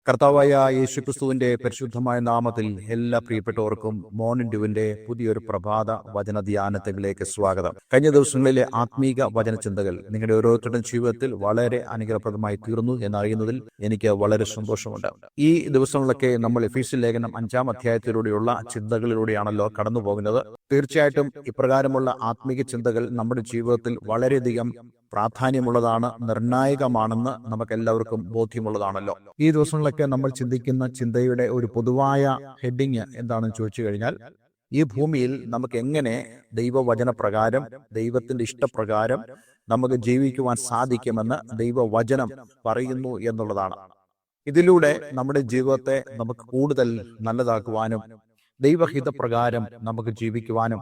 കർത്താവായ യേശുക്രിസ്തുവിന്റെ പരിശുദ്ധമായ നാമത്തിൽ എല്ലാ പ്രിയപ്പെട്ടവർക്കും മോർണിംഗ് ഡ്യൂവിന്റെ പുതിയൊരു പ്രഭാത വചന ധ്യാനത്തിലേക്ക് സ്വാഗതം. കഴിഞ്ഞ ദിവസങ്ങളിലെ ആത്മീക വചന ചിന്തകൾ നിങ്ങളുടെ ഓരോരുത്തരുടെയും ജീവിതത്തിൽ വളരെ അനുഗ്രഹപ്രദമായി തീർന്നു എന്നറിയുന്നതിൽ എനിക്ക് വളരെ സന്തോഷമുണ്ട്. ഈ ദിവസങ്ങളിലൊക്കെ നമ്മൾ എഫീസ്യ ലേഖനം 5-ാം അധ്യായത്തിലൂടെയുള്ള ചിന്തകളിലൂടെയാണല്ലോ കടന്നു പോകുന്നത്. തീർച്ചയായിട്ടും ഇപ്രകാരമുള്ള ആത്മീക ചിന്തകൾ നമ്മുടെ ജീവിതത്തിൽ വളരെയധികം പ്രാധാന്യമുള്ളതാണ്, നിർണായകമാണെന്ന് നമുക്ക് എല്ലാവർക്കും ബോധ്യമുള്ളതാണല്ലോ. ഈ ദിവസങ്ങളിലൊക്കെ നമ്മൾ ചിന്തിക്കുന്ന ചിന്തയുടെ ഒരു പൊതുവായ ഹെഡിങ് എന്താണെന്ന് ചോദിച്ചു കഴിഞ്ഞാൽ, ഈ ഭൂമിയിൽ നമുക്ക് എങ്ങനെ ദൈവവചനപ്രകാരം, ദൈവത്തിന്റെ ഇഷ്ടപ്രകാരം നമുക്ക് ജീവിക്കുവാൻ സാധിക്കുമെന്ന് ദൈവവചനം പറയുന്നു എന്നുള്ളതാണ്. ഇതിലൂടെ നമ്മുടെ ജീവിതത്തെ നമുക്ക് കൂടുതൽ നല്ലതാക്കുവാനും ദൈവഹിതപ്രകാരം നമുക്ക് ജീവിക്കുവാനും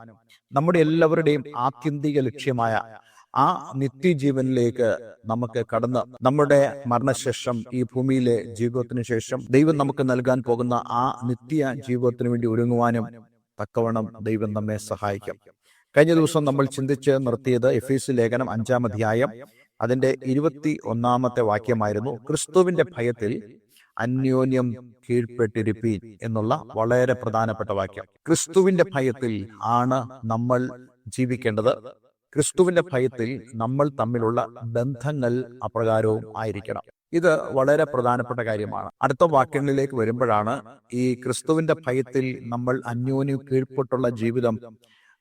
നമ്മുടെ എല്ലാവരുടെയും ആത്യന്തിക ലക്ഷ്യമായ ആ നിത്യജീവനിലേക്ക് നമുക്ക് കടന്ന് നമ്മുടെ മരണശേഷം ഈ ഭൂമിയിലെ ജീവിതത്തിന് ശേഷം ദൈവം നമുക്ക് നൽകാൻ പോകുന്ന ആ നിത്യ ജീവിതത്തിന് വേണ്ടി ഒരുങ്ങുവാനും തക്കവണ്ണം ദൈവം നമ്മെ സഹായിക്കും. കഴിഞ്ഞ ദിവസം നമ്മൾ ചിന്തിച്ച് നിർത്തിയത് എഫേസ്യ ലേഖനം 5-ാം അധ്യായം അതിന്റെ 21-ാമത്തെ വാക്യമായിരുന്നു. ക്രിസ്തുവിന്റെ ഭയത്തിൽ അന്യോന്യം കീഴ്പ്പെട്ടിരിപ്പീൻ എന്നുള്ള വളരെ പ്രധാനപ്പെട്ട വാക്യം. ക്രിസ്തുവിന്റെ ഭയത്തിൽ ആണ് നമ്മൾ ജീവിക്കേണ്ടത്. ക്രിസ്തുവിന്റെ ഭയത്തിൽ നമ്മൾ തമ്മിലുള്ള ബന്ധങ്ങൾ അപ്രകാരവും ആയിരിക്കണം. ഇത് വളരെ പ്രധാനപ്പെട്ട കാര്യമാണ്. അടുത്ത വാക്യങ്ങളിലേക്ക് വരുമ്പോഴാണ് ഈ ക്രിസ്തുവിന്റെ ഭയത്തിൽ നമ്മൾ അന്യോന്യം കീഴ്പ്പെട്ടുള്ള ജീവിതം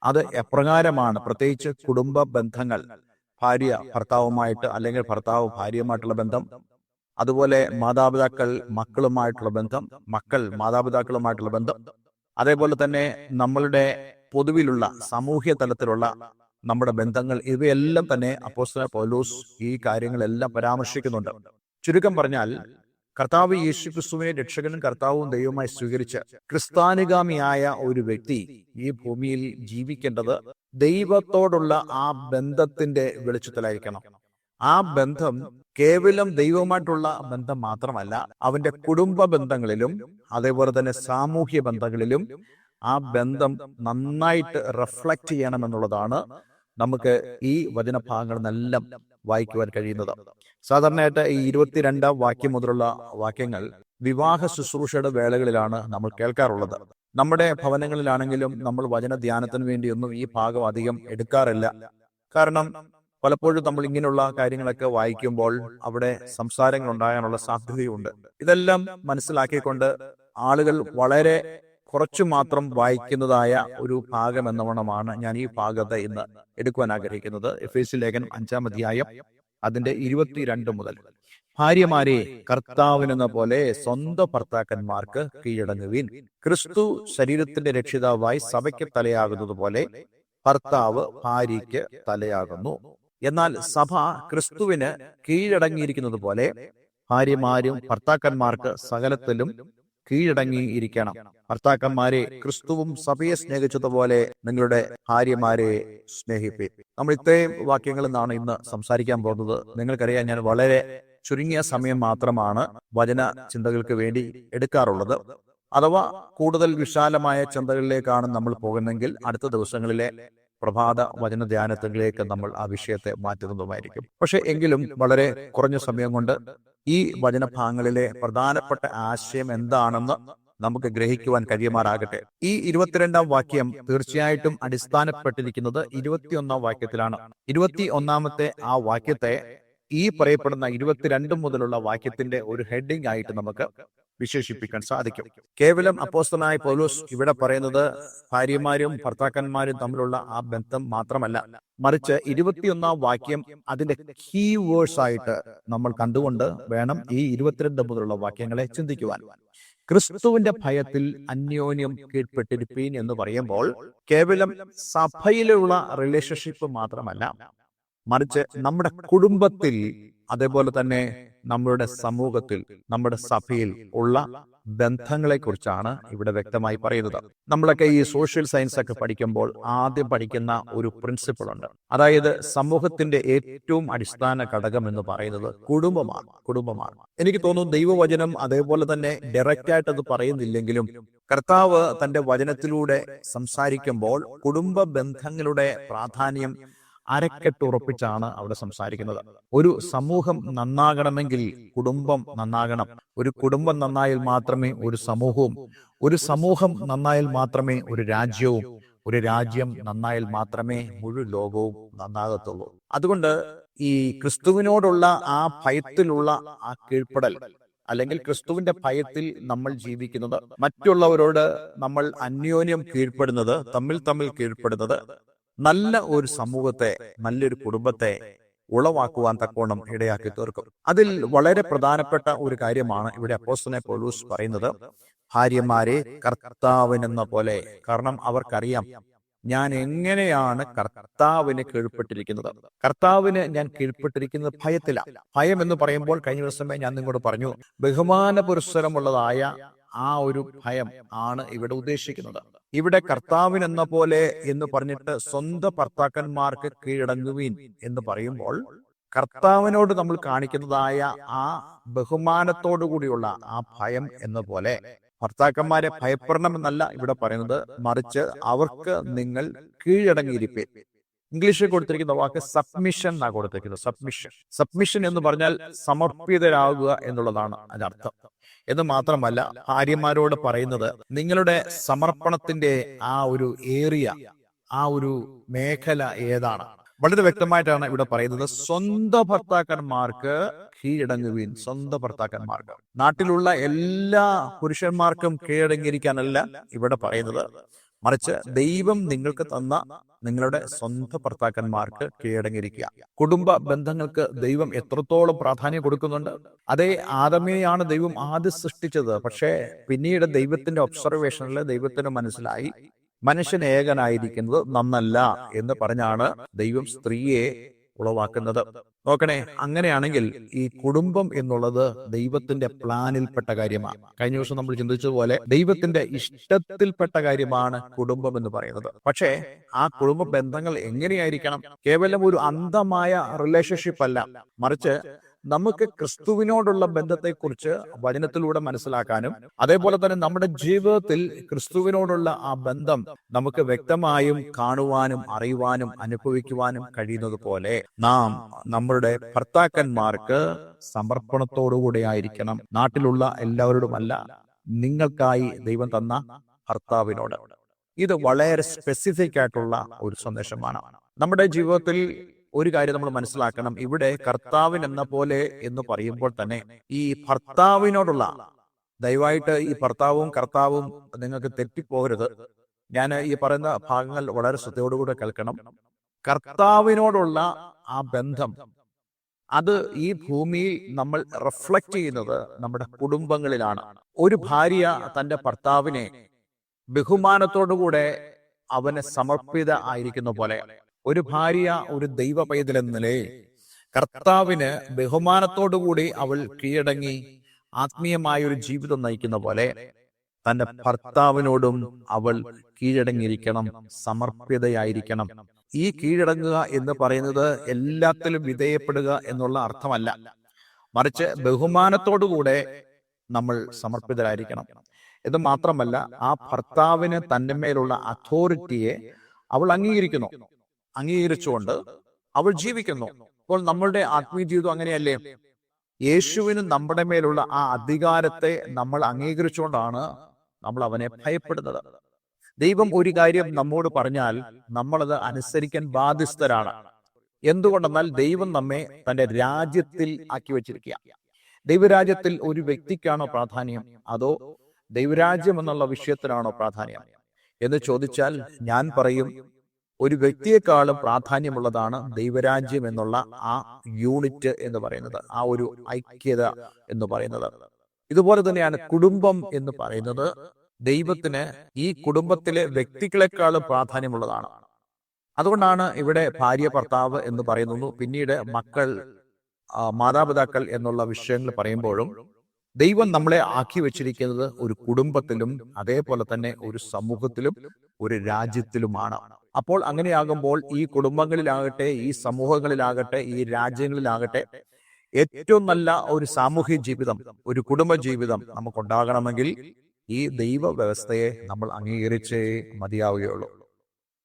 അത് എപ്രകാരമാണ്, പ്രത്യേകിച്ച് കുടുംബ ബന്ധങ്ങൾ, ഭാര്യ ഭർത്താവുമായിട്ട് അല്ലെങ്കിൽ ഭർത്താവ് ഭാര്യയുമായിട്ടുള്ള ബന്ധം, അതുപോലെ മാതാപിതാക്കൾ മക്കളുമായിട്ടുള്ള ബന്ധം, മക്കൾ മാതാപിതാക്കളുമായിട്ടുള്ള ബന്ധം, അതേപോലെ തന്നെ നമ്മളുടെ പൊതുവിലുള്ള സാമൂഹ്യ തലത്തിലുള്ള നമ്മുടെ ബന്ധങ്ങൾ, ഇവയെല്ലാം തന്നെ അപ്പോസ്തലൻ പൗലോസ് ഈ കാര്യങ്ങളെല്ലാം പരാമർശിക്കുന്നുണ്ട്. ചുരുക്കം പറഞ്ഞാൽ, കർത്താവ് യേശുക്രിസ്തുവിനെ രക്ഷകനും കർത്താവും ദൈവമായി സ്വീകരിച്ച് ക്രിസ്ത്യാനുഗാമിയായ ഒരു വ്യക്തി ഈ ഭൂമിയിൽ ജീവിക്കേണ്ടത് ദൈവത്തോടുള്ള ആ ബന്ധത്തിന്റെ വെളിച്ചത്തിലായിരിക്കണം. ആ ബന്ധം കേവലം ദൈവവുമായിട്ടുള്ള ബന്ധം മാത്രമല്ല, അവന്റെ കുടുംബ ബന്ധങ്ങളിലും അതേപോലെ തന്നെ സാമൂഹ്യ ബന്ധങ്ങളിലും ആ ബന്ധം നന്നായിട്ട് റിഫ്ലക്റ്റ് ചെയ്യണമെന്നുള്ളതാണ് നമുക്ക് ഈ വചനഭാഗങ്ങളെല്ലാം വായിക്കുവാൻ കഴിയുന്നത്. സാധാരണയായിട്ട് ഈ 22-ാം വാക്യം മുതലുള്ള വാക്യങ്ങൾ വിവാഹ ശുശ്രൂഷയുടെ വേളകളിലാണ് നമ്മൾ കേൾക്കാറുള്ളത്. നമ്മുടെ ഭവനങ്ങളിലാണെങ്കിലും നമ്മൾ വചന ധ്യാനത്തിന് വേണ്ടിയൊന്നും ഈ ഭാഗം അധികം എടുക്കാറില്ല. കാരണം പലപ്പോഴും നമ്മൾ ഇങ്ങനെയുള്ള കാര്യങ്ങളൊക്കെ വായിക്കുമ്പോൾ അവിടെ സംസാരങ്ങൾ ഉണ്ടാകാനുള്ള സാധ്യതയുണ്ട്. ഇതെല്ലാം മനസ്സിലാക്കിക്കൊണ്ട് ആളുകൾ വളരെ കുറച്ചു മാത്രം വായിക്കുന്നതായ ഒരു ഭാഗം എന്നവണ്ണമാണ് ഞാൻ ഈ ഭാഗത്ത് ഇന്ന് എടുക്കുവാൻ ആഗ്രഹിക്കുന്നത്. എഫേസ്യ ലേഖനം 5-ാം അധ്യായം അതിന്റെ 22 മുതൽ, ഭാര്യമാരെ കർത്താവിനെന്ന പോലെ സ്വന്തം ഭർത്താക്കന്മാർക്ക് കീഴടങ്ങുവിൻ. ക്രിസ്തു ശരീരത്തിന്റെ രക്ഷിതാവായി സഭയ്ക്ക് തലയാകുന്നത് പോലെ ഭർത്താവ് ഭാര്യയ്ക്ക് തലയാകുന്നു. എന്നാൽ സഭ ക്രിസ്തുവിന് കീഴടങ്ങിയിരിക്കുന്നത് പോലെ ഭാര്യമാരും ഭർത്താക്കന്മാർക്ക് സകലത്തിലും കീഴടങ്ങിയിരിക്കണം. ഭർത്താക്കന്മാരെ ക്രിസ്തുവും സഭയെ സ്നേഹിച്ചതുപോലെ നിങ്ങളുടെ ഭാര്യമാരെ സ്നേഹിപ്പീൻ. നമ്മൾ ഇത്രയും വാക്യങ്ങളിൽ നിന്നാണ് ഇന്ന് സംസാരിക്കാൻ പോകുന്നത്. നിങ്ങൾക്കറിയാം, ഞാൻ വളരെ ചുരുങ്ങിയ സമയം മാത്രമാണ് വചന ചിന്തകൾക്ക് വേണ്ടി എടുക്കാറുള്ളത്. അഥവാ കൂടുതൽ വിശാലമായ ചിന്തകളിലേക്കാണ് നമ്മൾ പോകുന്നതെങ്കിൽ അടുത്ത ദിവസങ്ങളിലെ പ്രഭാത വചന ധ്യാനത്തിലേക്ക് നമ്മൾ ആ വിഷയത്തെ മാറ്റുന്നതുമായിരിക്കും. പക്ഷെ എങ്കിലും വളരെ കുറഞ്ഞ സമയം കൊണ്ട് ഈ വചനഭാഗങ്ങളിലെ പ്രധാനപ്പെട്ട ആശയം എന്താണെന്ന് നമുക്ക് ഗ്രഹിക്കുവാൻ കഴിയുമാറാകട്ടെ. ഈ 22-ാം വാക്യം തീർച്ചയായിട്ടും അടിസ്ഥാനപ്പെട്ടിരിക്കുന്നത് 21-ാം വാക്യത്തിലാണ്. 21-ാമത്തെ ആ വാക്യത്തെ ഈ പറയപ്പെടുന്ന 22 മുതലുള്ള വാക്യത്തിന്റെ ഒരു ഹെഡിങ് ആയിട്ട് നമുക്ക് വിശേഷിപ്പിക്കാൻ സാധിക്കും. കേവലം അപ്പോസ്തലനായ പൗലോസ് ഇവിടെ പറയുന്നത് ഭാര്യമാരും ഭർത്താക്കന്മാരും തമ്മിലുള്ള ആ ബന്ധം മാത്രമല്ല, മറിച്ച് 21-ാം വാക്യം അതിന്റെ കീ വേഴ്സ് ആയിട്ട് നമ്മൾ കണ്ടുകൊണ്ട് വേണം ഈ 22 മുതലുള്ള വാക്യങ്ങളെ ചിന്തിക്കുവാൻ. ക്രിസ്തുവിന്റെ ഭയത്തിൽ അന്യോന്യം കീഴ്പ്പെട്ടിരിപ്പീൻ എന്ന് പറയുമ്പോൾ കേവലം സഭയിലുള്ള റിലേഷൻഷിപ്പ് മാത്രമല്ല, മറിച്ച് നമ്മുടെ കുടുംബത്തിൽ, അതേപോലെ തന്നെ നമ്മുടെ സമൂഹത്തിൽ, നമ്മുടെ സഭയിൽ ഉള്ള ബന്ധങ്ങളെ കുറിച്ചാണ് ഇവിടെ വ്യക്തമായി പറയുന്നത്. നമ്മളൊക്കെ ഈ സോഷ്യൽ സയൻസ് ഒക്കെ പഠിക്കുമ്പോൾ ആദ്യം പഠിക്കുന്ന ഒരു പ്രിൻസിപ്പിൾ ഉണ്ട്. അതായത് സമൂഹത്തിന്റെ ഏറ്റവും അടിസ്ഥാന ഘടകം എന്ന് പറയുന്നത് കുടുംബമാണ്. എനിക്ക് തോന്നുന്നു ദൈവവചനം അതേപോലെ തന്നെ ഡയറക്റ്റ് ആയിട്ട് അത് പറയുന്നില്ലെങ്കിലും കർത്താവ് തന്റെ വചനത്തിലൂടെ സംസാരിക്കുമ്പോൾ കുടുംബ ബന്ധങ്ങളുടെ പ്രാധാന്യം അരക്കെട്ടുറപ്പിച്ചാണ് അവിടെ സംസാരിക്കുന്നത്. ഒരു സമൂഹം നന്നാകണമെങ്കിൽ കുടുംബം നന്നാകണം. ഒരു കുടുംബം നന്നായാൽ മാത്രമേ ഒരു സമൂഹം നന്നായാൽ മാത്രമേ ഒരു രാജ്യവും, ഒരു രാജ്യം നന്നായാൽ മാത്രമേ മുഴുവൻ ലോകവും നന്നാകത്തുള്ളൂ. അതുകൊണ്ട് ഈ ക്രിസ്തുവിനോടുള്ള ആ ഭയത്തിലുള്ള ആ കീഴ്പ്പെടൽ, അല്ലെങ്കിൽ ക്രിസ്തുവിന്റെ ഭയത്തിൽ നമ്മൾ ജീവിക്കുന്നത്, മറ്റുള്ളവരോട് നമ്മൾ അന്യോന്യം കീഴ്പ്പെടുന്നത്, തമ്മിൽ കീഴ്പ്പെടുന്നത് നല്ല ഒരു സമൂഹത്തെ, നല്ലൊരു കുടുംബത്തെ ഉളവാക്കുവാൻ തക്കോണം ഇടയാക്കി തീർക്കും. അതിൽ വളരെ പ്രധാനപ്പെട്ട ഒരു കാര്യമാണ് ഇവിടെ അപ്പോസ്തലനായ പൗലോസ് പറയുന്നത്, ഭാര്യമാരെ കർത്താവിനെന്ന പോലെ. കാരണം അവർക്കറിയാം ഞാൻ എങ്ങനെയാണ് കർത്താവിന് കീഴ്പ്പെട്ടിരിക്കുന്നത്. കർത്താവിന് ഞാൻ കീഴ്പ്പെട്ടിരിക്കുന്നത് ഭയത്തിലാണ്. ഭയം എന്ന് പറയുമ്പോൾ കഴിഞ്ഞ ദിവസമേ ഞാൻ നിങ്ങളോട് പറഞ്ഞു, ബഹുമാന പുരസ്സരമുള്ളതായ ആ ഒരു ഭയം ആണ് ഇവിടെ ഉദ്ദേശിക്കുന്നത്. ഇവിടെ കർത്താവിനെന്ന പോലെ എന്ന് പറഞ്ഞിട്ട് സ്വന്തം ഭർത്താക്കന്മാർക്ക് കീഴടങ്ങുവീൻ എന്ന് പറയുമ്പോൾ കർത്താവിനോട് നമ്മൾ കാണിക്കുന്നതായ ആ ബഹുമാനത്തോടു കൂടിയുള്ള ആ ഭയം എന്ന പോലെ ഭർത്താക്കന്മാരെ ഭയപ്പെടണമെന്നല്ല ഇവിടെ പറയുന്നത്, മറിച്ച് അവർക്ക് നിങ്ങൾ കീഴടങ്ങിയിരിപ്പീൻ. ഇംഗ്ലീഷിൽ കൊടുത്തിരിക്കുന്ന വാക്ക് സബ്മിഷൻ എന്നാണ് കൊടുത്തിരിക്കുന്നത്. സബ്മിഷൻ എന്ന് പറഞ്ഞാൽ സമർപ്പിതരാകുക എന്നുള്ളതാണ് അതിനർത്ഥം. എന്ന് മാത്രമല്ല, ഭാര്യമാരോട് പറയുന്നത് നിങ്ങളുടെ സമർപ്പണത്തിന്റെ ആ ഒരു ഏരിയ, ആ ഒരു മേഖല ഏതാണ്? വളരെ വ്യക്തമായിട്ടാണ് ഇവിടെ പറയുന്നത്, സ്വന്തം ഭർത്താക്കന്മാർക്ക് കീഴടങ്ങുവീൻ. സ്വന്തം ഭർത്താക്കന്മാർക്ക്, നാട്ടിലുള്ള എല്ലാ പുരുഷന്മാർക്കും കീഴടങ്ങിയിരിക്കാനല്ല ഇവിടെ പറയുന്നത്, മറിച്ച് ദൈവം നിങ്ങൾക്ക് തന്ന നിങ്ങളുടെ സ്വന്തം ഭർത്താക്കന്മാർക്ക് കീഴടങ്ങിയിരിക്കുക. കുടുംബ ബന്ധങ്ങൾക്ക് ദൈവം എത്രത്തോളം പ്രാധാന്യം കൊടുക്കുന്നുണ്ട്. അതേ ആദമിനെയാണ് ദൈവം ആദ്യം സൃഷ്ടിച്ചത്. പക്ഷേ പിന്നീട് ദൈവത്തിന്റെ ഒബ്സർവേഷനിൽ ദൈവത്തിന് മനസ്സിലായി മനുഷ്യൻ ഏകനായിരിക്കുന്നത് നന്നല്ല എന്ന് പറഞ്ഞാണ് ദൈവം സ്ത്രീയെ ഉളവാക്കുന്നത്. നോക്കണേ, അങ്ങനെയാണെങ്കിൽ ഈ കുടുംബം എന്നുള്ളത് ദൈവത്തിന്റെ പ്ലാനിൽപ്പെട്ട കാര്യമാണ്. കഴിഞ്ഞ ദിവസം നമ്മൾ ചിന്തിച്ചതുപോലെ ദൈവത്തിന്റെ ഇഷ്ടത്തിൽപ്പെട്ട കാര്യമാണ് കുടുംബം എന്ന് പറയുന്നത്. പക്ഷേ ആ കുടുംബ ബന്ധങ്ങൾ എങ്ങനെയായിരിക്കണം? കേവലം ഒരു അന്ധമായ റിലേഷൻഷിപ്പ് അല്ല, മറിച്ച് നമുക്ക് ക്രിസ്തുവിനോടുള്ള ബന്ധത്തെക്കുറിച്ച് വചനത്തിലൂടെ മനസ്സിലാക്കാനും, അതേപോലെ തന്നെ നമ്മുടെ ജീവിതത്തിൽ ക്രിസ്തുവിനോടുള്ള ആ ബന്ധം നമുക്ക് വ്യക്തമായും കാണുവാനും അറിയുവാനും അനുഭവിക്കുവാനും കഴിയുന്നത് പോലെ നാം നമ്മളുടെ ഭർത്താക്കന്മാർക്ക് സമർപ്പണത്തോടുകൂടെ ആയിരിക്കണം. നാട്ടിലുള്ള എല്ലാവരോടുമല്ല, നിങ്ങൾക്കായി ദൈവം തന്ന ഭർത്താവിനോട്. ഇത് വളരെ സ്പെസിഫിക് ആയിട്ടുള്ള ഒരു സന്ദേശമാണ്. നമ്മുടെ ജീവിതത്തിൽ ഒരു കാര്യം നമ്മൾ മനസ്സിലാക്കണം, ഇവിടെ കർത്താവിനെന്ന പോലെ എന്ന് പറയുമ്പോൾ തന്നെ ഈ ഭർത്താവിനോടുള്ള, ദയവായിട്ട് ഈ ഭർത്താവും കർത്താവും നിങ്ങൾക്ക് തെറ്റിപ്പോകരുത്. ഞാൻ ഈ പറയുന്ന ഭാഗങ്ങൾ വളരെ ശ്രദ്ധയോടുകൂടെ കേൾക്കണം. കർത്താവിനോടുള്ള ആ ബന്ധം, അത് ഈ ഭൂമിയിൽ നമ്മൾ റിഫ്ലക്ട് ചെയ്യുന്നത് നമ്മുടെ കുടുംബങ്ങളിലാണ്. ഒരു ഭാര്യ തന്റെ ഭർത്താവിനെ ബഹുമാനത്തോടുകൂടെ അവന് സമർപ്പിത ആയിരിക്കുന്ന പോലെ, ഒരു ഭാര്യ ഒരു ദൈവ പൈതൽ എന്ന നിലയിൽ കർത്താവിന് ബഹുമാനത്തോടുകൂടി അവൾ കീഴടങ്ങി ആത്മീയമായ ഒരു ജീവിതം നയിക്കുന്ന പോലെ തന്റെ ഭർത്താവിനോടും അവൾ കീഴടങ്ങിയിരിക്കണം, സമർപ്പിതയായിരിക്കണം. ഈ കീഴടങ്ങുക എന്ന് പറയുന്നത് എല്ലാത്തിലും വിധേയപ്പെടുക എന്നുള്ള അർത്ഥമല്ല, മറിച്ച് ബഹുമാനത്തോടുകൂടെ നമ്മൾ സമർപ്പിതരായിരിക്കണം. ഇത് മാത്രമല്ല, ആ ഭർത്താവിന് തന്റെ മേലുള്ള അതോറിറ്റിയെ അവൾ അംഗീകരിച്ചുകൊണ്ട് അവൾ ജീവിക്കുന്നു. അപ്പോൾ നമ്മളുടെ ആത്മീയ ജീവിതം അങ്ങനെയല്ലേ? യേശുവിന് നമ്മുടെ മേലുള്ള ആ അധികാരത്തെ നമ്മൾ അംഗീകരിച്ചുകൊണ്ടാണ് നമ്മൾ അവനെ ഭയപ്പെടുന്നത്. ദൈവം ഒരു കാര്യം നമ്മോട് പറഞ്ഞാൽ നമ്മളത് അനുസരിക്കാൻ ബാധ്യസ്ഥരാണ്. എന്തുകൊണ്ടെന്നാൽ ദൈവം നമ്മെ തന്റെ രാജ്യത്തിൽ ആക്കി വെച്ചിരിക്കുക. ദൈവരാജ്യത്തിൽ ഒരു വ്യക്തിക്കാണോ പ്രാധാന്യം, അതോ ദൈവരാജ്യം എന്നുള്ള വിഷയത്തിനാണോ പ്രാധാന്യം എന്ന് ചോദിച്ചാൽ ഞാൻ പറയും, ഒരു വ്യക്തിയെക്കാളും പ്രാധാന്യമുള്ളതാണ് ദൈവരാജ്യം എന്നുള്ള ആ യൂണിറ്റ് എന്ന് പറയുന്നത്, ആ ഒരു ഐക്യത എന്ന് പറയുന്നത്. ഇതുപോലെ തന്നെയാണ് കുടുംബം എന്ന് പറയുന്നത്. ദൈവത്തിന് ഈ കുടുംബത്തിലെ വ്യക്തികളെക്കാളും പ്രാധാന്യമുള്ളതാണ്. അതുകൊണ്ടാണ് ഇവിടെ ഭാര്യ ഭർത്താവ് എന്ന് പറയുന്നു, പിന്നീട് മക്കൾ മാതാപിതാക്കൾ എന്നുള്ള വിഷയങ്ങൾ പറയുമ്പോഴും ദൈവം നമ്മളെ ആക്കി വെച്ചിരിക്കുന്നത് ഒരു കുടുംബത്തിലും അതേപോലെ തന്നെ ഒരു സമൂഹത്തിലും ഒരു രാജ്യത്തിലുമാണ്. അപ്പോൾ അങ്ങനെയാകുമ്പോൾ ഈ കുടുംബങ്ങളിലാകട്ടെ, ഈ സമൂഹങ്ങളിലാകട്ടെ, ഈ രാജ്യങ്ങളിലാകട്ടെ ഏറ്റവും നല്ല ഒരു സാമൂഹ്യ ജീവിതം, ഒരു കുടുംബ ജീവിതം നമുക്കുണ്ടാകണമെങ്കിൽ ഈ ദൈവ വ്യവസ്ഥയെ നമ്മൾ അംഗീകരിച്ചേ മതിയാവുകയുള്ളൂ.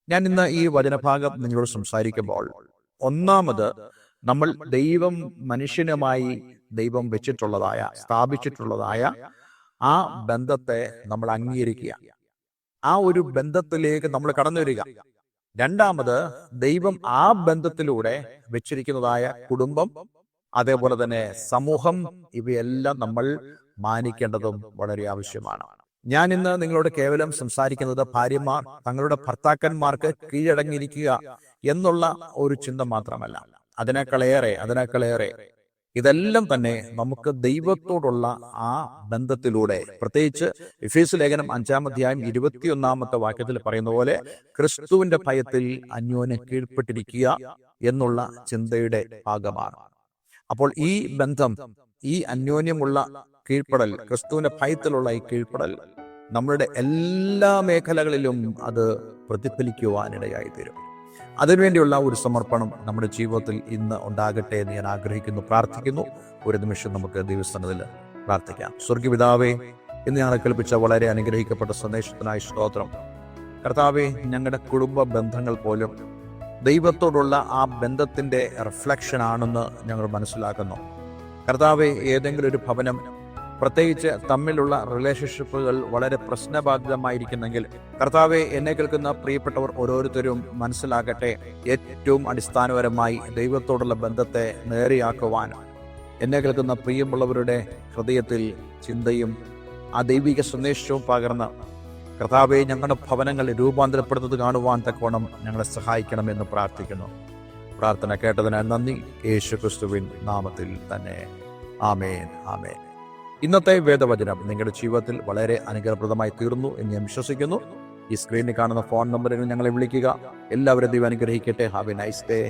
ഞാൻ ഇന്ന് ഈ വചനഭാഗം നിങ്ങളോട് സംസാരിക്കുമ്പോൾ ഒന്നാമത്, നമ്മൾ മനുഷ്യനുമായി ദൈവം വെച്ചിട്ടുള്ളതായ, സ്ഥാപിച്ചിട്ടുള്ളതായ ആ ബന്ധത്തെ നമ്മൾ അംഗീകരിക്കുക. ആ ഒരു ബന്ധത്തിലേക്ക് നമ്മൾ കടന്നു വരിക. രണ്ടാമത്, ദൈവം ആ ബന്ധത്തിലൂടെ വെച്ചിരിക്കുന്നതായ കുടുംബം, അതേപോലെ തന്നെ സമൂഹം, ഇവയെല്ലാം നമ്മൾ മാനിക്കേണ്ടതും വളരെ ആവശ്യമാണ്. ഞാൻ ഇന്ന് നിങ്ങളോട് കേവലം സംസാരിക്കുന്നത് ഭാര്യമാർ തങ്ങളുടെ ഭർത്താക്കന്മാർക്ക് കീഴടങ്ങിയിരിക്കുക എന്നുള്ള ഒരു ചിന്ത മാത്രമല്ല. അതിനേക്കാളേറെ ഇതെല്ലാം തന്നെ നമുക്ക് ദൈവത്തോടുള്ള ആ ബന്ധത്തിലൂടെ, പ്രത്യേകിച്ച് എഫേസ്യ ലേഖനം 5-ാം അധ്യായം 21-ാമത്തെ വാക്യത്തിൽ പറയുന്ന പോലെ, ക്രിസ്തുവിന്റെ ഭയത്തിൽ അന്യോന്യം കീഴ്പ്പെട്ടിരിക്കുക എന്നുള്ള ചിന്തയുടെ ഭാഗമാണ്. അപ്പോൾ ഈ ബന്ധം, ഈ അന്യോന്യമുള്ള കീഴ്പ്പെടൽ, ക്രിസ്തുവിന്റെ ഭയത്തിലുള്ള ഈ കീഴ്പ്പെടൽ നമ്മളുടെ എല്ലാ മേഖലകളിലും അത് പ്രതിഫലിക്കുവാനിടയായി തീരും. അതിനുവേണ്ടിയുള്ള ഒരു സമർപ്പണം നമ്മുടെ ജീവിതത്തിൽ ഇന്ന് ഉണ്ടാകട്ടെ എന്ന് ഞാൻ ആഗ്രഹിക്കുന്നു, പ്രാർത്ഥിക്കുന്നു. ഒരു നിമിഷം നമുക്ക് ദൈവസന്നിധിയിൽ പ്രാർത്ഥിക്കാം. സ്വർഗ്ഗപിതാവേ, ഇന്ന് ഞങ്ങളെ കേൾപ്പിച്ച വളരെ അനുഗ്രഹിക്കപ്പെട്ട സന്ദേശത്തിനായി സ്തോത്രം. കർത്താവേ, ഞങ്ങളുടെ കുടുംബ ബന്ധങ്ങൾ പോലും ദൈവത്തോടുള്ള ആ ബന്ധത്തിന്റെ റിഫ്ലക്ഷൻ ആണെന്ന് ഞങ്ങൾ മനസ്സിലാക്കുന്നു. കർത്താവെ, ഏതെങ്കിലും ഒരു ഭവനം, പ്രത്യേകിച്ച് തമ്മിലുള്ള റിലേഷൻഷിപ്പുകൾ വളരെ പ്രശ്നബാധിതമായിരിക്കുന്നെങ്കിൽ, കർത്താവെ, എന്നെ കേൾക്കുന്ന പ്രിയപ്പെട്ടവർ ഓരോരുത്തരും മനസ്സിലാകട്ടെ, ഏറ്റവും അടിസ്ഥാനപരമായി ദൈവത്തോടുള്ള ബന്ധത്തെ നേരെയാക്കുവാൻ എന്നെ കേൾക്കുന്ന പ്രിയമുള്ളവരുടെ ഹൃദയത്തിൽ ചിന്തയും ആ ദൈവിക സന്ദേശവും പകർന്ന്, കർത്താവെ, ഞങ്ങളുടെ ഭവനങ്ങൾ രൂപാന്തരപ്പെടുന്നത് കാണുവാൻ തക്കവണ്ണം ഞങ്ങളെ സഹായിക്കണമെന്ന് പ്രാർത്ഥിക്കുന്നു. പ്രാർത്ഥന കേട്ടതിനാൽ നന്ദി. യേശുക്രിസ്തുവിൻ നാമത്തിൽ തന്നെ. ആമേൻ, ആമേൻ. ഇന്നത്തെ വേദവചനം നിങ്ങളുടെ ജീവിതത്തിൽ വളരെ അനുഗ്രഹപ്രദമായി തീർന്നു എന്ന് ഞാൻ വിശ്വസിക്കുന്നു. ഈ സ്ക്രീനിൽ കാണുന്ന ഫോൺ നമ്പറിൽ ഞങ്ങളെ വിളിക്കുക. എല്ലാവരും ദൈവം അനുഗ്രഹിക്കട്ടെ. Have A nice day.